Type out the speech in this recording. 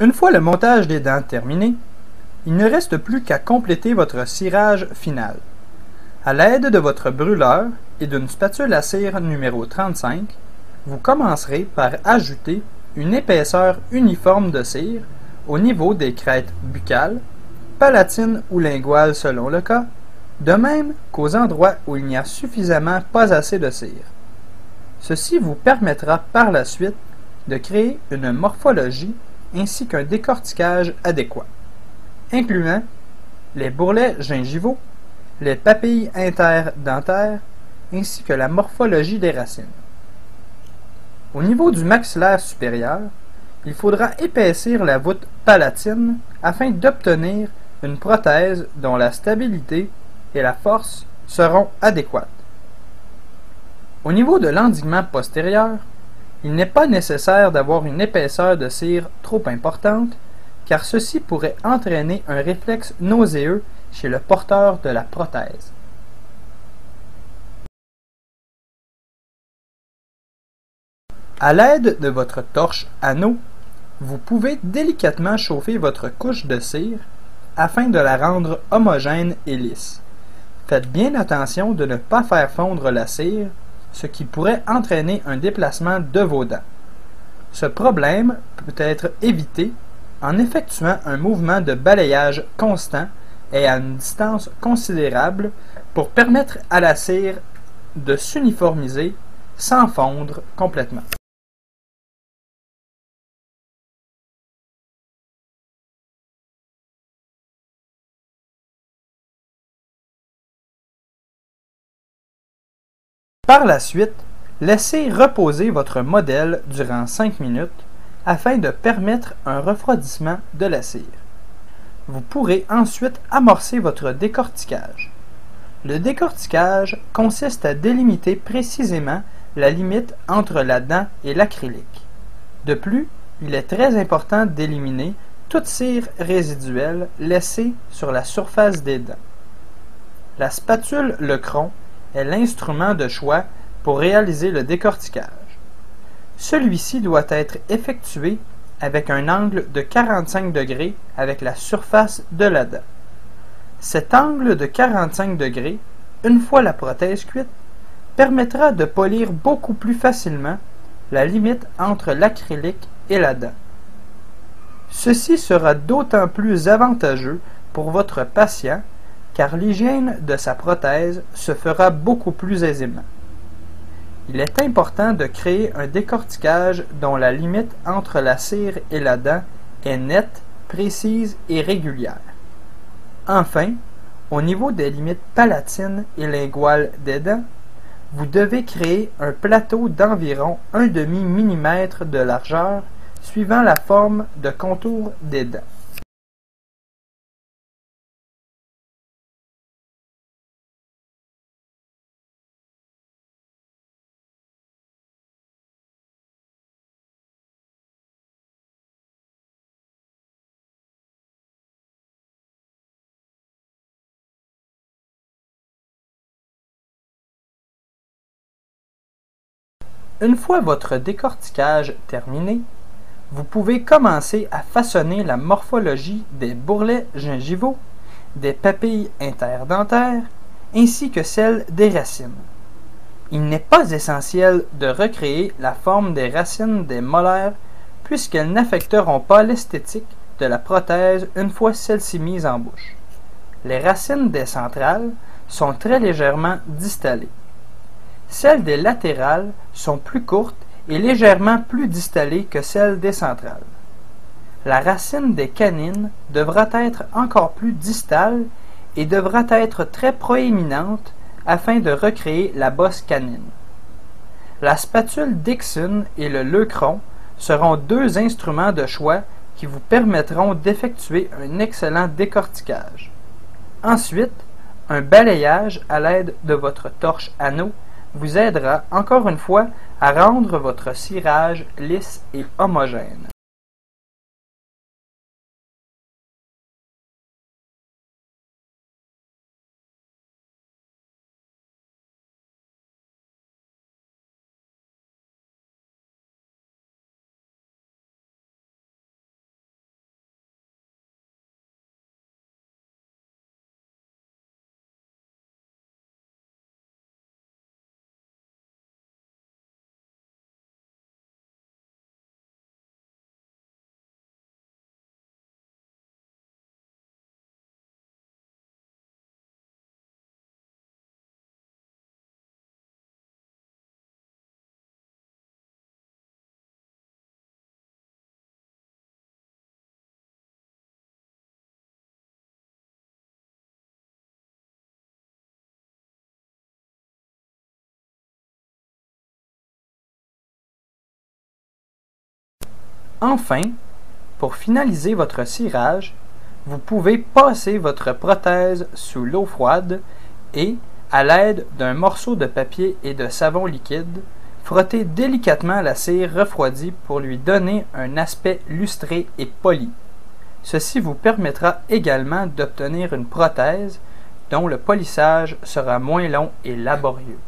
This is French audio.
Une fois le montage des dents terminé, il ne reste plus qu'à compléter votre cirage final. À l'aide de votre brûleur et d'une spatule à cire numéro 35, vous commencerez par ajouter une épaisseur uniforme de cire au niveau des crêtes buccales, palatines ou linguales selon le cas, de même qu'aux endroits où il n'y a suffisamment pas assez de cire. Ceci vous permettra par la suite de créer une morphologie ainsi qu'un décortiquage adéquat, incluant les bourrelets gingivaux, les papilles interdentaires ainsi que la morphologie des racines. Au niveau du maxillaire supérieur, il faudra épaissir la voûte palatine afin d'obtenir une prothèse dont la stabilité et la force seront adéquates. Au niveau de l'endiguement postérieur, il n'est pas nécessaire d'avoir une épaisseur de cire trop importante, car ceci pourrait entraîner un réflexe nauséeux chez le porteur de la prothèse. À l'aide de votre torche anneau, vous pouvez délicatement chauffer votre couche de cire afin de la rendre homogène et lisse. Faites bien attention de ne pas faire fondre la cire, ce qui pourrait entraîner un déplacement de vos dents. Ce problème peut être évité en effectuant un mouvement de balayage constant et à une distance considérable pour permettre à la cire de s'uniformiser sans fondre complètement. Par la suite, laissez reposer votre modèle durant 5 minutes afin de permettre un refroidissement de la cire. Vous pourrez ensuite amorcer votre décortiquage. Le décortiquage consiste à délimiter précisément la limite entre la dent et l'acrylique. De plus, il est très important d'éliminer toute cire résiduelle laissée sur la surface des dents. La spatule Lecron est l'instrument de choix pour réaliser le décortiquage. Celui-ci doit être effectué avec un angle de 45 degrés avec la surface de la dent. Cet angle de 45 degrés, une fois la prothèse cuite, permettra de polir beaucoup plus facilement la limite entre l'acrylique et la dent. Ceci sera d'autant plus avantageux pour votre patient car l'hygiène de sa prothèse se fera beaucoup plus aisément. Il est important de créer un décortiquage dont la limite entre la cire et la dent est nette, précise et régulière. Enfin, au niveau des limites palatines et linguales des dents, vous devez créer un plateau d'environ 1/2 mm de largeur suivant la forme de contour des dents. Une fois votre décortiquage terminé, vous pouvez commencer à façonner la morphologie des bourrelets gingivaux, des papilles interdentaires, ainsi que celle des racines. Il n'est pas essentiel de recréer la forme des racines des molaires puisqu'elles n'affecteront pas l'esthétique de la prothèse une fois celle-ci mise en bouche. Les racines des centrales sont très légèrement distallées. Celles des latérales sont plus courtes et légèrement plus distallées que celles des centrales. La racine des canines devra être encore plus distale et devra être très proéminente afin de recréer la bosse canine. La spatule Dixon et le Lecron seront deux instruments de choix qui vous permettront d'effectuer un excellent décortiquage. Ensuite, un balayage à l'aide de votre torche anneau vous aidera encore une fois à rendre votre cirage lisse et homogène. Enfin, pour finaliser votre cirage, vous pouvez passer votre prothèse sous l'eau froide et, à l'aide d'un morceau de papier et de savon liquide, frotter délicatement la cire refroidie pour lui donner un aspect lustré et poli. Ceci vous permettra également d'obtenir une prothèse dont le polissage sera moins long et laborieux.